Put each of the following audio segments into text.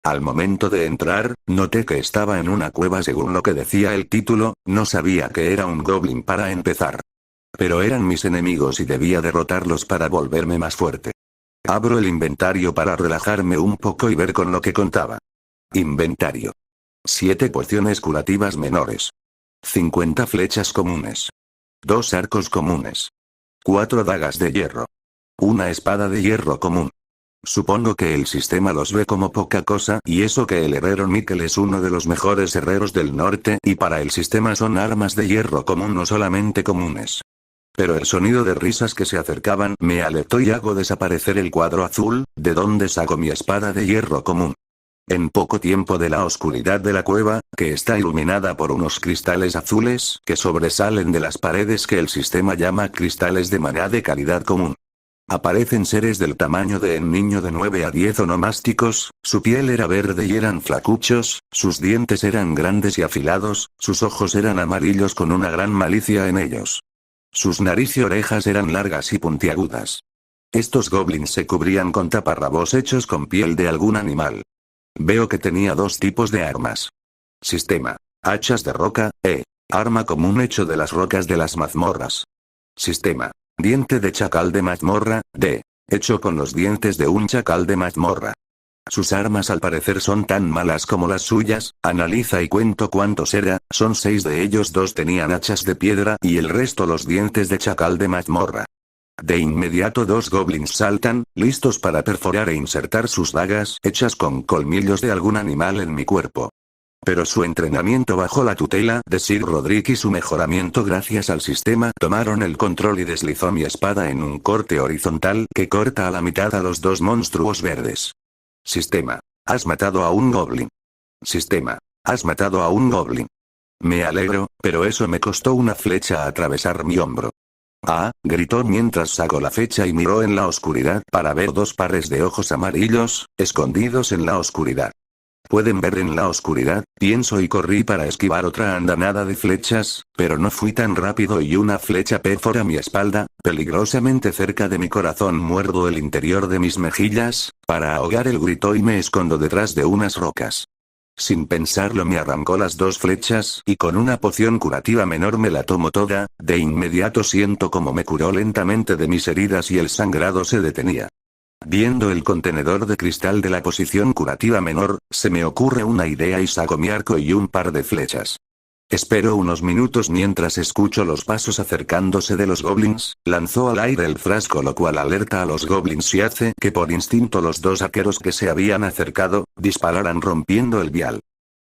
Al momento de entrar, noté que estaba en una cueva según lo que decía el título, no sabía que era un goblin para empezar. Pero eran mis enemigos y debía derrotarlos para volverme más fuerte. Abro el inventario para relajarme un poco y ver con lo que contaba. Inventario. 7 pociones curativas menores. 50 flechas comunes. 2 arcos comunes. 4 dagas de hierro. Una espada de hierro común. Supongo que el sistema los ve como poca cosa y eso que el herrero Mikkel es uno de los mejores herreros del norte y para el sistema son armas de hierro común no solamente comunes. Pero el sonido de risas que se acercaban me alertó y hago desaparecer el cuadro azul, de donde saco mi espada de hierro común. En poco tiempo de la oscuridad de la cueva, que está iluminada por unos cristales azules que sobresalen de las paredes que el sistema llama cristales de maná de calidad común. Aparecen seres del tamaño de un niño de 9 a 10 onomásticos, su piel era verde y eran flacuchos, sus dientes eran grandes y afilados, sus ojos eran amarillos con una gran malicia en ellos. Sus nariz y orejas eran largas y puntiagudas. Estos goblins se cubrían con taparrabos hechos con piel de algún animal. Veo que tenía 2 tipos de armas. Sistema. Hachas de roca, arma común hecho de las rocas de las mazmorras. Sistema. Diente de chacal de mazmorra, hecho con los dientes de un chacal de mazmorra. Sus armas al parecer son tan malas como las suyas, analiza y cuento cuántos era, son 6 de ellos, 2 tenían hachas de piedra y el resto los dientes de chacal de mazmorra. De inmediato 2 goblins saltan, listos para perforar e insertar sus dagas hechas con colmillos de algún animal en mi cuerpo. Pero su entrenamiento bajo la tutela de Sir Roderick y su mejoramiento gracias al sistema tomaron el control y deslizó mi espada en un corte horizontal que corta a la mitad a los 2 monstruos verdes. Sistema. Has matado a un goblin. Sistema. Has matado a un goblin. Me alegro, pero eso me costó una flecha a atravesar mi hombro. Ah, gritó mientras sacó la flecha y miró en la oscuridad para ver 2 pares de ojos amarillos, escondidos en la oscuridad. Pueden ver en la oscuridad, pienso y corrí para esquivar otra andanada de flechas, pero no fui tan rápido y una flecha perfora mi espalda, peligrosamente cerca de mi corazón muerdo el interior de mis mejillas, para ahogar el grito y me escondo detrás de unas rocas. Sin pensarlo me arrancó las 2 flechas y con una poción curativa menor me la tomo toda, de inmediato siento como me curó lentamente de mis heridas y el sangrado se detenía. Viendo el contenedor de cristal de la poción curativa menor, se me ocurre una idea y saco mi arco y un par de flechas. Espero unos minutos mientras escucho los pasos acercándose de los goblins, lanzó al aire el frasco lo cual alerta a los goblins y hace que por instinto los 2 arqueros que se habían acercado, dispararan rompiendo el vial.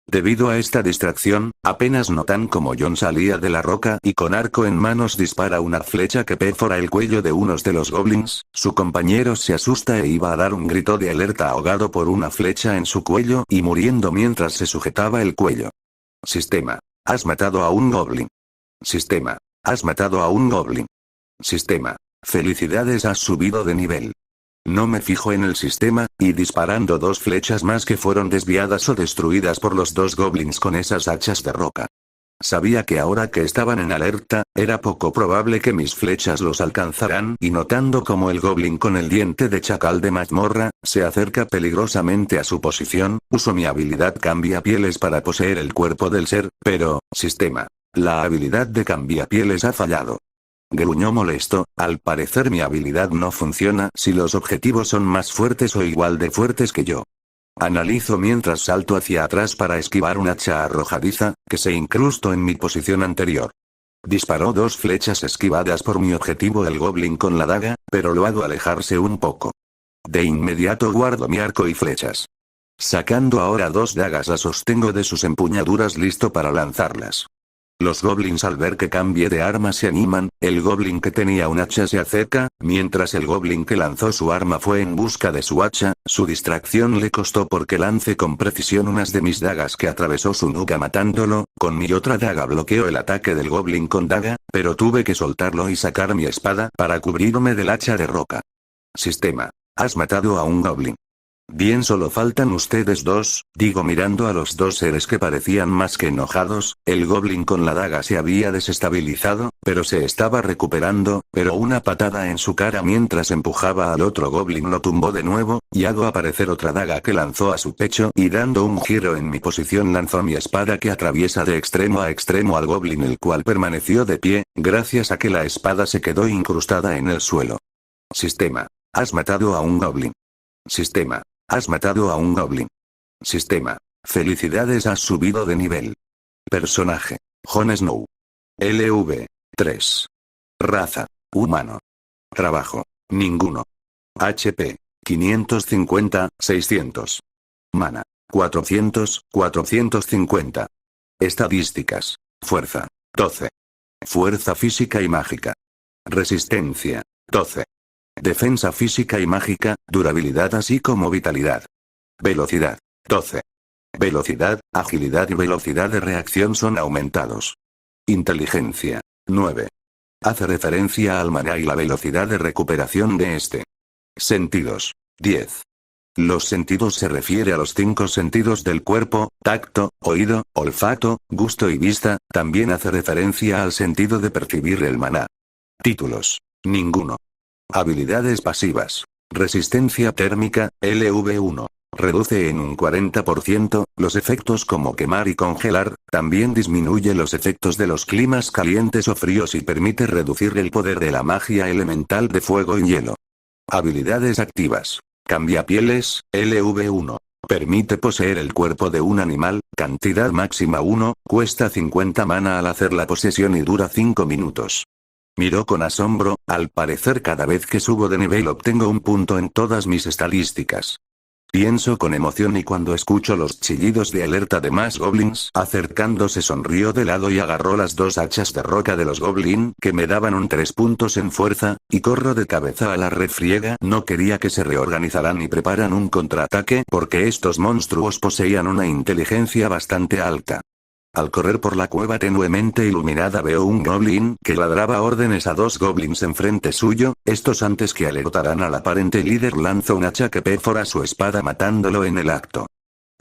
Debido a esta distracción, apenas notan como John salía de la roca y con arco en manos dispara una flecha que perfora el cuello de unos de los goblins, su compañero se asusta e iba a dar un grito de alerta ahogado por una flecha en su cuello y muriendo mientras se sujetaba el cuello. Sistema. Has matado a un goblin. Sistema. Has matado a un goblin. Sistema. Felicidades, has subido de nivel. No me fijo en el sistema, y disparando 2 flechas más que fueron desviadas o destruidas por los 2 goblins con esas hachas de roca. Sabía que ahora que estaban en alerta, era poco probable que mis flechas los alcanzaran y notando como el goblin con el diente de chacal de mazmorra, se acerca peligrosamente a su posición, uso mi habilidad cambiapieles para poseer el cuerpo del ser, pero, sistema. La habilidad de cambiapieles ha fallado. Gruñó molesto, al parecer mi habilidad no funciona si los objetivos son más fuertes o igual de fuertes que yo. Analizo mientras salto hacia atrás para esquivar un hacha arrojadiza, que se incrustó en mi posición anterior. Disparó 2 flechas esquivadas por mi objetivo el goblin con la daga, pero lo hago alejarse un poco. De inmediato guardo mi arco y flechas. Sacando ahora 2 dagas las sostengo de sus empuñaduras listo para lanzarlas. Los goblins al ver que cambié de arma se animan, el goblin que tenía un hacha se acerca, mientras el goblin que lanzó su arma fue en busca de su hacha, su distracción le costó porque lancé con precisión unas de mis dagas que atravesó su nuca matándolo, con mi otra daga bloqueó el ataque del goblin con daga, pero tuve que soltarlo y sacar mi espada para cubrirme del hacha de roca. Sistema. Has matado a un goblin. Bien, solo faltan ustedes dos, digo mirando a los dos seres que parecían más que enojados. El goblin con la daga se había desestabilizado, pero se estaba recuperando, pero una patada en su cara mientras empujaba al otro goblin lo tumbó de nuevo, y hago aparecer otra daga que lanzó a su pecho y dando un giro en mi posición lanzó mi espada que atraviesa de extremo a extremo al goblin, el cual permaneció de pie, gracias a que la espada se quedó incrustada en el suelo. Sistema. Has matado a un goblin. Sistema. Has matado a un goblin. Sistema. Felicidades, has subido de nivel. Personaje. Jon Snow. LV. 3. Raza. Humano. Trabajo. Ninguno. HP. 550, 600. Mana. 400, 450. Estadísticas. Fuerza. 12. Fuerza física y mágica. Resistencia. 12. Defensa física y mágica, durabilidad así como vitalidad. Velocidad. 12. Velocidad, agilidad y velocidad de reacción son aumentados. Inteligencia. 9. Hace referencia al maná y la velocidad de recuperación de este. Sentidos. 10. Los sentidos se refiere a los 5 sentidos del cuerpo: tacto, oído, olfato, gusto y vista. También hace referencia al sentido de percibir el maná. Títulos. Ninguno. Habilidades pasivas. Resistencia térmica, LV1. Reduce en un 40% los efectos como quemar y congelar, también disminuye los efectos de los climas calientes o fríos y permite reducir el poder de la magia elemental de fuego y hielo. Habilidades activas. Cambia pieles, LV1. Permite poseer el cuerpo de un animal, cantidad máxima 1, cuesta 50 mana al hacer la posesión y dura 5 minutos. Miró con asombro, al parecer cada vez que subo de nivel obtengo un punto en todas mis estadísticas. Pienso con emoción y cuando escucho los chillidos de alerta de más goblins acercándose sonrió de lado y agarró las 2 hachas de roca de los goblin que me daban un 3 puntos en fuerza, y corro de cabeza a la refriega. No quería que se reorganizaran y preparan un contraataque porque estos monstruos poseían una inteligencia bastante alta. Al correr por la cueva tenuemente iluminada veo un goblin que ladraba órdenes a 2 goblins enfrente suyo. Estos antes que alertaran al aparente líder lanzó un hacha que perfora su espada matándolo en el acto.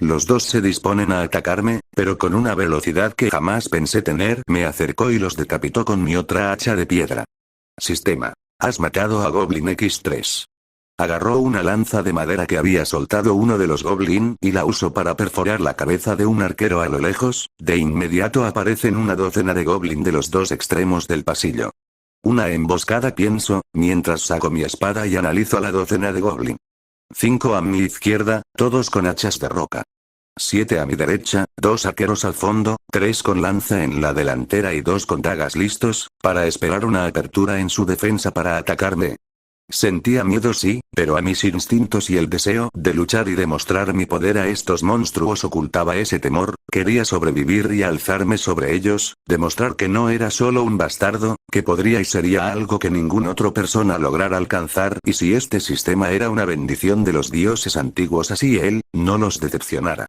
Los dos se disponen a atacarme, pero con una velocidad que jamás pensé tener me acercó y los decapitó con mi otra hacha de piedra. Sistema. Has matado a Goblin X3. Agarró una lanza de madera que había soltado uno de los goblin y la usó para perforar la cabeza de un arquero a lo lejos. De inmediato aparecen una docena de goblin de los 2 extremos del pasillo. Una emboscada, pienso, mientras saco mi espada y analizo a la docena de goblin. 5 a mi izquierda, todos con hachas de roca. 7 a mi derecha, 2 arqueros al fondo, 3 con lanza en la delantera y 2 con dagas listos, para esperar una apertura en su defensa para atacarme. Sentía miedo, sí, pero a mis instintos y el deseo de luchar y demostrar mi poder a estos monstruos ocultaba ese temor. Quería sobrevivir y alzarme sobre ellos, demostrar que no era solo un bastardo, que podría y sería algo que ninguna otra persona lograra alcanzar, y si este sistema era una bendición de los dioses antiguos así él, no los decepcionara.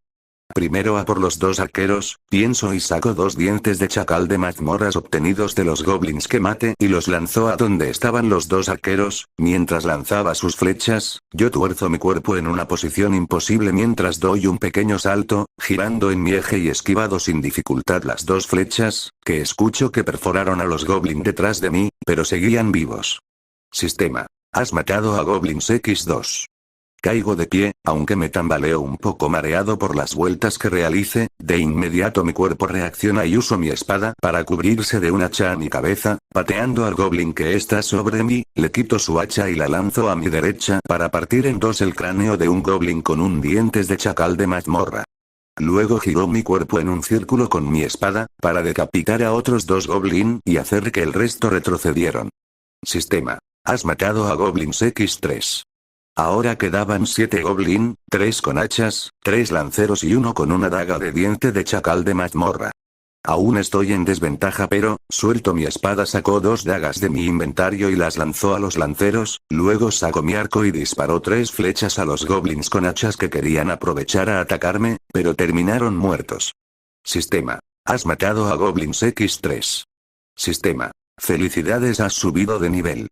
Primero a por los 2 arqueros, pienso y saco 2 dientes de chacal de mazmorras obtenidos de los goblins que mate y los lanzó a donde estaban los 2 arqueros. Mientras lanzaba sus flechas, yo tuerzo mi cuerpo en una posición imposible mientras doy un pequeño salto, girando en mi eje y esquivado sin dificultad las 2 flechas, que escucho que perforaron a los goblins detrás de mí, pero seguían vivos. Sistema. Has matado a Goblins X2. Caigo de pie, aunque me tambaleo un poco mareado por las vueltas que realice. De inmediato mi cuerpo reacciona y uso mi espada para cubrirse de un hacha a mi cabeza, pateando al goblin que está sobre mí, le quito su hacha y la lanzo a mi derecha para partir en 2 el cráneo de un goblin con un dientes de chacal de mazmorra. Luego giró mi cuerpo en un círculo con mi espada, para decapitar a otros 2 goblin y hacer que el resto retrocedieron. Sistema. Has matado a Goblins X3. Ahora quedaban 7 goblin, 3 con hachas, 3 lanceros y 1 con una daga de diente de chacal de mazmorra. Aún estoy en desventaja, pero, suelto mi espada, sacó 2 dagas de mi inventario y las lanzó a los lanceros, luego sacó mi arco y disparó 3 flechas a los goblins con hachas que querían aprovechar a atacarme, pero terminaron muertos. Sistema. Has matado a Goblins X3. Sistema. Felicidades, has subido de nivel.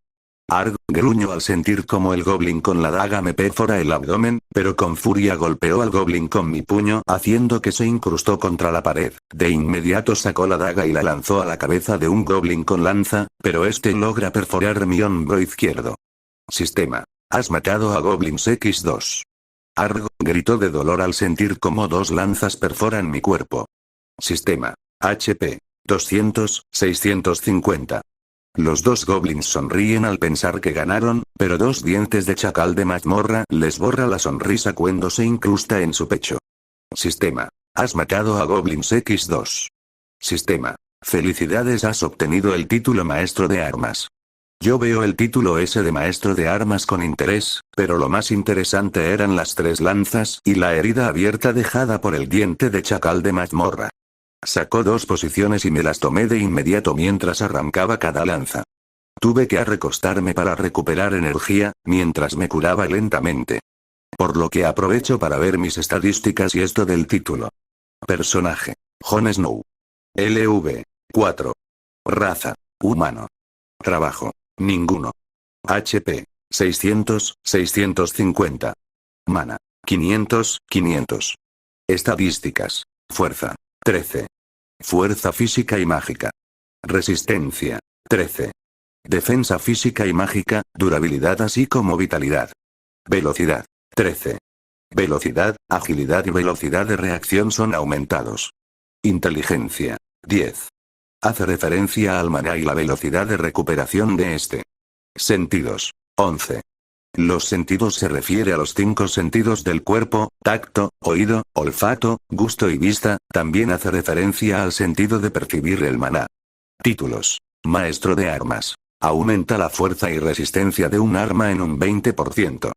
Arg, gruño al sentir como el goblin con la daga me perfora el abdomen, pero con furia golpeó al goblin con mi puño haciendo que se incrustó contra la pared. De inmediato sacó la daga y la lanzó a la cabeza de un goblin con lanza, pero este logra perforar mi hombro izquierdo. Sistema. Has matado a Goblins X2. Arg, gritó de dolor al sentir como dos lanzas perforan mi cuerpo. Sistema. HP. 200, 650. Los dos goblins sonríen al pensar que ganaron, pero dos dientes de chacal de mazmorra les borra la sonrisa cuando se incrusta en su pecho. Sistema. Has matado a Goblins X2. Sistema. Felicidades, has obtenido el título Maestro de Armas. Yo veo el título ese de Maestro de Armas con interés, pero lo más interesante eran las 3 lanzas y la herida abierta dejada por el diente de chacal de mazmorra. Sacó 2 posiciones y me las tomé de inmediato mientras arrancaba cada lanza. Tuve que recostarme para recuperar energía, mientras me curaba lentamente. Por lo que aprovecho para ver mis estadísticas y esto del título. Personaje. Jon Snow. LV. 4. Raza. Humano. Trabajo. Ninguno. HP. 600, 650. Mana. 500, 500. Estadísticas. Fuerza. 13. Fuerza física y mágica. Resistencia. 13. Defensa física y mágica, durabilidad así como vitalidad. Velocidad. 13. Velocidad, agilidad y velocidad de reacción son aumentados. Inteligencia. 10. Hace referencia al maná y la velocidad de recuperación de este. Sentidos. 11. Los sentidos se refiere a los 5 sentidos del cuerpo: tacto, oído, olfato, gusto y vista. También hace referencia al sentido de percibir el maná. Títulos. Maestro de armas. Aumenta la fuerza y resistencia de un arma en un 20%.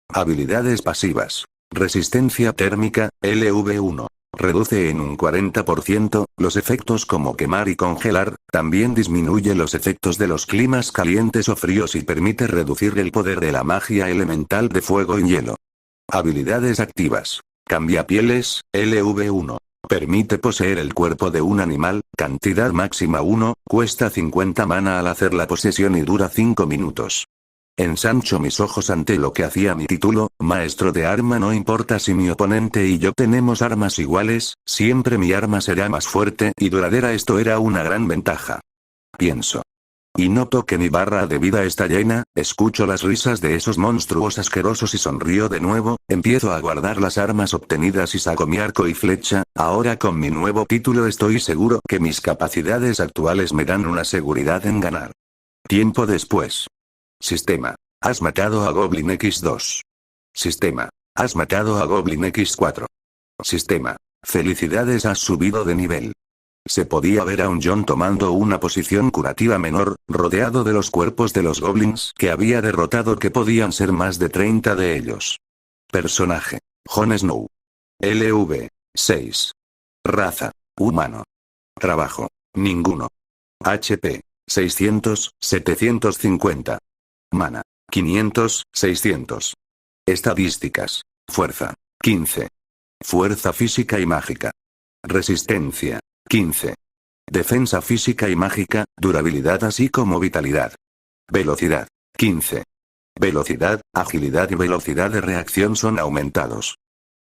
Habilidades pasivas. Resistencia térmica, LV1. Reduce en un 40% los efectos como quemar y congelar, también disminuye los efectos de los climas calientes o fríos y permite reducir el poder de la magia elemental de fuego y hielo. Habilidades activas. Cambia pieles, LV1. Permite poseer el cuerpo de un animal, cantidad máxima 1, cuesta 50 mana al hacer la posesión y dura 5 minutos. Ensancho mis ojos ante lo que hacía mi título, maestro de arma. No importa si mi oponente y yo tenemos armas iguales, siempre mi arma será más fuerte y duradera. Esto era una gran ventaja. Pienso. Y noto que mi barra de vida está llena, escucho las risas de esos monstruos asquerosos y sonrío de nuevo, empiezo a guardar las armas obtenidas y saco mi arco y flecha. Ahora con mi nuevo título estoy seguro que mis capacidades actuales me dan una seguridad en ganar. Tiempo después. Sistema. Has matado a Goblin X2. Sistema. Has matado a Goblin X4. Sistema. Felicidades, has subido de nivel. Se podía ver a un Jon tomando una posición curativa menor, rodeado de los cuerpos de los goblins que había derrotado, que podían ser más de 30 de ellos. Personaje. Jon Snow. LV. 6. Raza. Humano. Trabajo. Ninguno. HP. 600, 750. Mana. 500, 600. Estadísticas. Fuerza. 15. Fuerza física y mágica. Resistencia. 15. Defensa física y mágica, durabilidad así como vitalidad. Velocidad. 15. Velocidad, agilidad y velocidad de reacción son aumentados.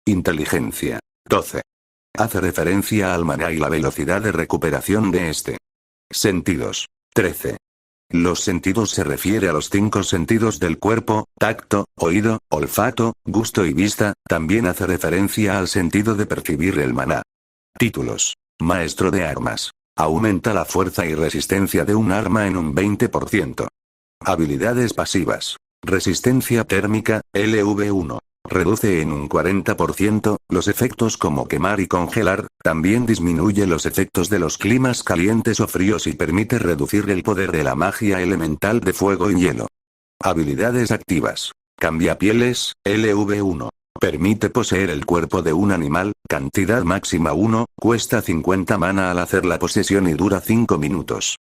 Inteligencia. 12. Hace referencia al maná y la velocidad de recuperación de este. Sentidos. 13. Los sentidos se refiere a los 5 sentidos del cuerpo: tacto, oído, olfato, gusto y vista. También hace referencia al sentido de percibir el maná. Títulos. Maestro de armas. Aumenta la fuerza y resistencia de un arma en un 20%. Habilidades pasivas. Resistencia térmica, LV1. Reduce en un 40% los efectos como quemar y congelar, también disminuye los efectos de los climas calientes o fríos y permite reducir el poder de la magia elemental de fuego y hielo. Habilidades activas. Cambia pieles, LV1. Permite poseer el cuerpo de un animal, cantidad máxima 1, cuesta 50 mana al hacer la posesión y dura 5 minutos.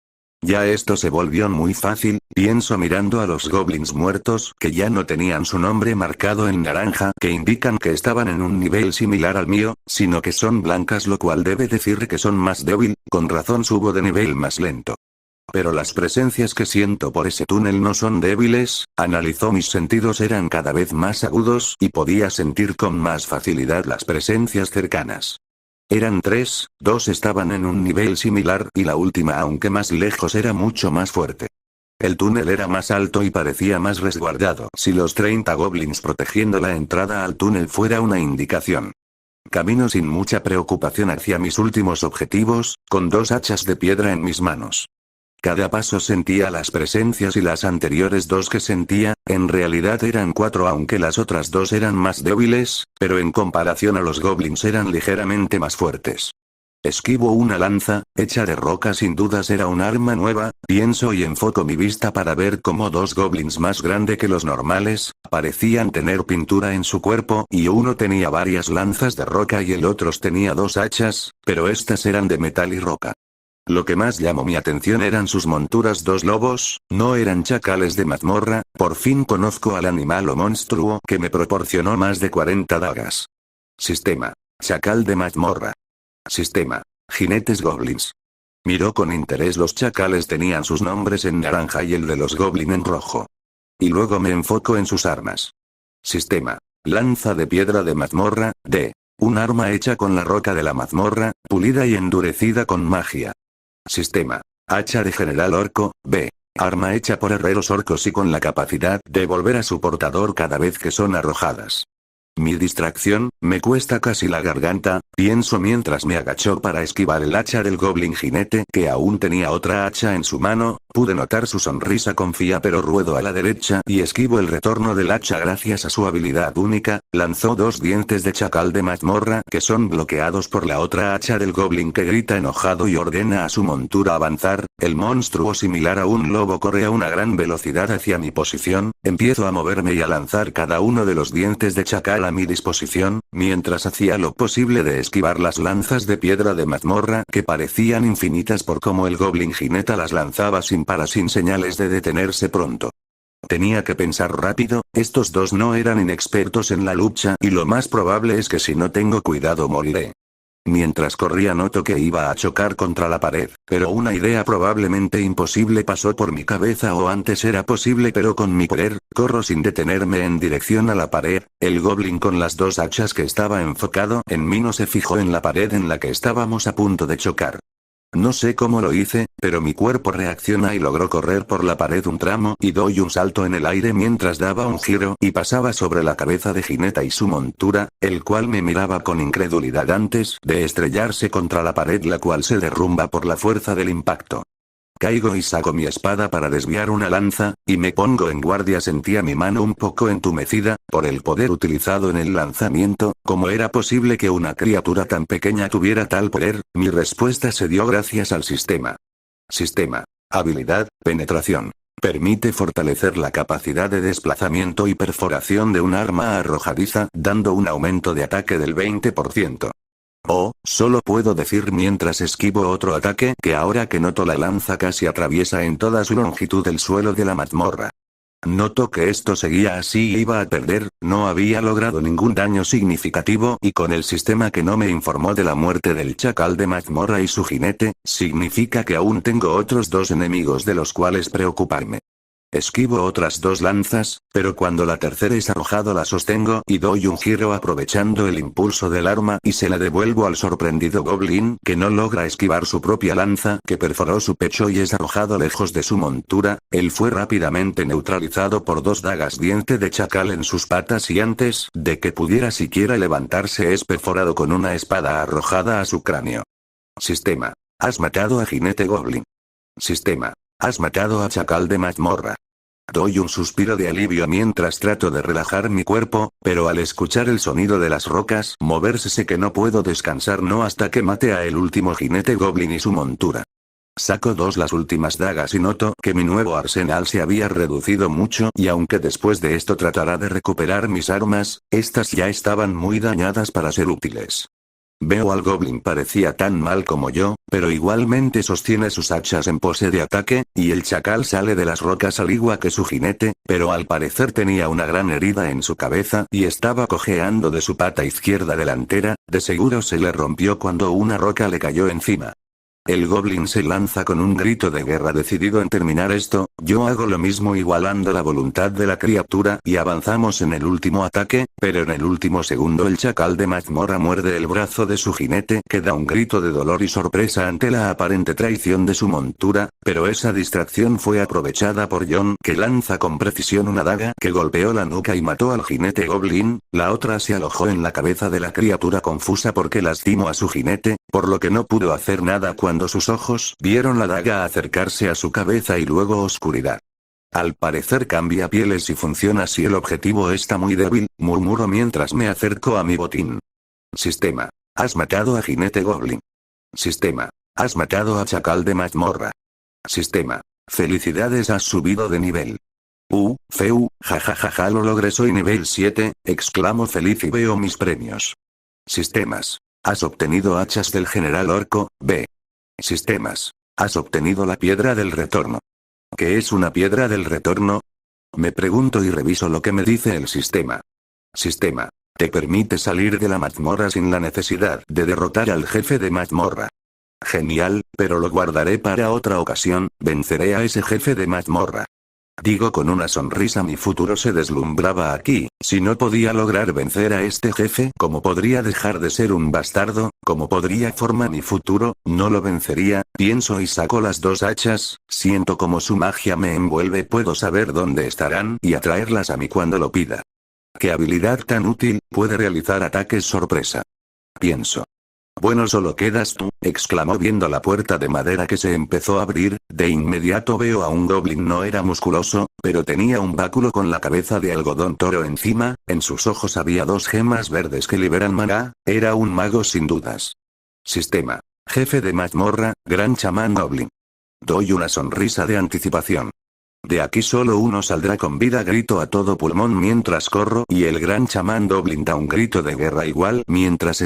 Ya esto se volvió muy fácil, pienso mirando a los goblins muertos que ya no tenían su nombre marcado en naranja, que indican que estaban en un nivel similar al mío, sino que son blancas, lo cual debe decir que son más débil. Con razón subo de nivel más lento. Pero las presencias que siento por ese túnel no son débiles, analizó, mis sentidos eran cada vez más agudos y podía sentir con más facilidad las presencias cercanas. Eran tres, dos estaban en un nivel similar y la última, aunque más lejos, era mucho más fuerte. El túnel era más alto y parecía más resguardado. Si los 30 goblins protegiendo la entrada al túnel fuera una indicación. Camino sin mucha preocupación hacia mis últimos objetivos, con 2 hachas de piedra en mis manos. Cada paso sentía las presencias y las anteriores 2 que sentía, en realidad eran 4, aunque las otras 2 eran más débiles, pero en comparación a los goblins eran ligeramente más fuertes. Esquivo una lanza, hecha de roca, sin dudas era un arma nueva, pienso y enfoco mi vista para ver cómo 2 goblins más grande que los normales, parecían tener pintura en su cuerpo y uno tenía varias lanzas de roca y el otro tenía 2 hachas, pero estas eran de metal y roca. Lo que más llamó mi atención eran sus monturas. 2 lobos, no eran chacales de mazmorra, por fin conozco al animal o monstruo que me proporcionó más de 40 dagas. Sistema: chacal de mazmorra. Sistema: jinetes goblins. Miró con interés, los chacales tenían sus nombres en naranja y el de los goblin en rojo. Y luego me enfoco en sus armas. Sistema: lanza de piedra de mazmorra, D. Un arma hecha con la roca de la mazmorra, pulida y endurecida con magia. Sistema: hacha de general orco, B. Arma hecha por herreros orcos y con la capacidad de volver a su portador cada vez que son arrojadas. Mi distracción, me cuesta casi la garganta, pienso mientras me agachó para esquivar el hacha del goblin jinete que aún tenía otra hacha en su mano. Pude notar su sonrisa, confía, pero ruedo a la derecha y esquivo el retorno del hacha gracias a su habilidad única. Lanzó 2 dientes de chacal de mazmorra que son bloqueados por la otra hacha del goblin que grita enojado y ordena a su montura avanzar. El monstruo, similar a un lobo, corre a una gran velocidad hacia mi posición. Empiezo a moverme y a lanzar cada uno de los dientes de chacal a mi disposición, mientras hacía lo posible de esquivar las lanzas de piedra de mazmorra que parecían infinitas por cómo el goblin jineta las lanzaba sin parar, sin señales de detenerse pronto. Tenía que pensar rápido, estos 2 no eran inexpertos en la lucha y lo más probable es que si no tengo cuidado moriré. Mientras corría noto que iba a chocar contra la pared, pero una idea probablemente imposible pasó por mi cabeza, o antes era posible, pero con mi poder, corro sin detenerme en dirección a la pared. El goblin con las 2 hachas que estaba enfocado en mí no se fijó en la pared en la que estábamos a punto de chocar. No sé cómo lo hice, pero mi cuerpo reacciona y logró correr por la pared un tramo y doy un salto en el aire mientras daba un giro y pasaba sobre la cabeza de jineta y su montura, el cual me miraba con incredulidad antes de estrellarse contra la pared, la cual se derrumba por la fuerza del impacto. Caigo y saco mi espada para desviar una lanza, y me pongo en guardia. Sentía mi mano un poco entumecida, por el poder utilizado en el lanzamiento. ¿Cómo era posible que una criatura tan pequeña tuviera tal poder? Mi respuesta se dio gracias al sistema. Sistema: habilidad, penetración. Permite fortalecer la capacidad de desplazamiento y perforación de un arma arrojadiza, dando un aumento de ataque del 20%. Oh, solo puedo decir mientras esquivo otro ataque que ahora que noto la lanza casi atraviesa en toda su longitud el suelo de la mazmorra. Noto que esto seguía así y iba a perder, no había logrado ningún daño significativo y con el sistema que no me informó de la muerte del chacal de mazmorra y su jinete, significa que aún tengo otros 2 enemigos de los cuales preocuparme. Esquivo otras 2 lanzas, pero cuando la tercera es arrojado la sostengo y doy un giro aprovechando el impulso del arma y se la devuelvo al sorprendido goblin que no logra esquivar su propia lanza que perforó su pecho y es arrojado lejos de su montura. Él fue rápidamente neutralizado por 2 dagas diente de chacal en sus patas y antes de que pudiera siquiera levantarse es perforado con una espada arrojada a su cráneo. Sistema: has matado a jinete goblin. Sistema: has matado a chacal de mazmorra. Doy un suspiro de alivio mientras trato de relajar mi cuerpo, pero al escuchar el sonido de las rocas moverse sé que no puedo descansar no hasta que mate a el último jinete goblin y su montura. Saco las últimas dagas y noto que mi nuevo arsenal se había reducido mucho y aunque después de esto tratará de recuperar mis armas, estas ya estaban muy dañadas para ser útiles. Veo al goblin, parecía tan mal como yo, pero igualmente sostiene sus hachas en pose de ataque, y el chacal sale de las rocas al igual que su jinete, pero al parecer tenía una gran herida en su cabeza y estaba cojeando de su pata izquierda delantera, de seguro se le rompió cuando una roca le cayó encima. El goblin se lanza con un grito de guerra decidido en terminar esto, yo hago lo mismo igualando la voluntad de la criatura y avanzamos en el último ataque, pero en el último segundo el chacal de mazmorra muerde el brazo de su jinete que da un grito de dolor y sorpresa ante la aparente traición de su montura, pero esa distracción fue aprovechada por John que lanza con precisión una daga que golpeó la nuca y mató al jinete goblin, la otra se alojó en la cabeza de la criatura confusa porque lastimó a su jinete, por lo que no pudo hacer nada cuando sus ojos vieron la daga acercarse a su cabeza y luego oscuridad. Al parecer cambia pieles y funciona si el objetivo está muy débil, murmuro mientras me acerco a mi botín. Sistema. Has matado a jinete goblin. Sistema. Has matado a chacal de mazmorra. Sistema. Felicidades, has subido de nivel. Feu, jajajaja, lo logré, soy nivel 7, exclamo feliz y veo mis premios. Sistemas. Has obtenido hachas del general orco, B. Sistemas. Has obtenido la piedra del retorno. ¿Qué es una piedra del retorno? Me pregunto y reviso lo que me dice el sistema. Sistema. Te permite salir de la mazmorra sin la necesidad de derrotar al jefe de mazmorra. Genial, pero lo guardaré para otra ocasión, venceré a ese jefe de mazmorra. Digo con una sonrisa, mi futuro se deslumbraba aquí, si no podía lograr vencer a este jefe, ¿cómo podría dejar de ser un bastardo? ¿Cómo podría formar mi futuro? No lo vencería, pienso y saco las dos hachas, siento como su magia me envuelve, puedo saber dónde estarán y atraerlas a mí cuando lo pida. ¿Qué habilidad tan útil? Puede realizar ataques sorpresa. Pienso. Bueno, solo quedas tú, exclamó viendo la puerta de madera que se empezó a abrir, de inmediato veo a un goblin, no era musculoso, pero tenía un báculo con la cabeza de algodón toro encima, en sus ojos había dos gemas verdes que liberan maná, era un mago sin dudas. Sistema. Jefe de mazmorra, gran chamán goblin. Doy una sonrisa de anticipación. De aquí solo uno saldrá con vida, grito a todo pulmón mientras corro y el gran chamán goblin da un grito de guerra igual mientras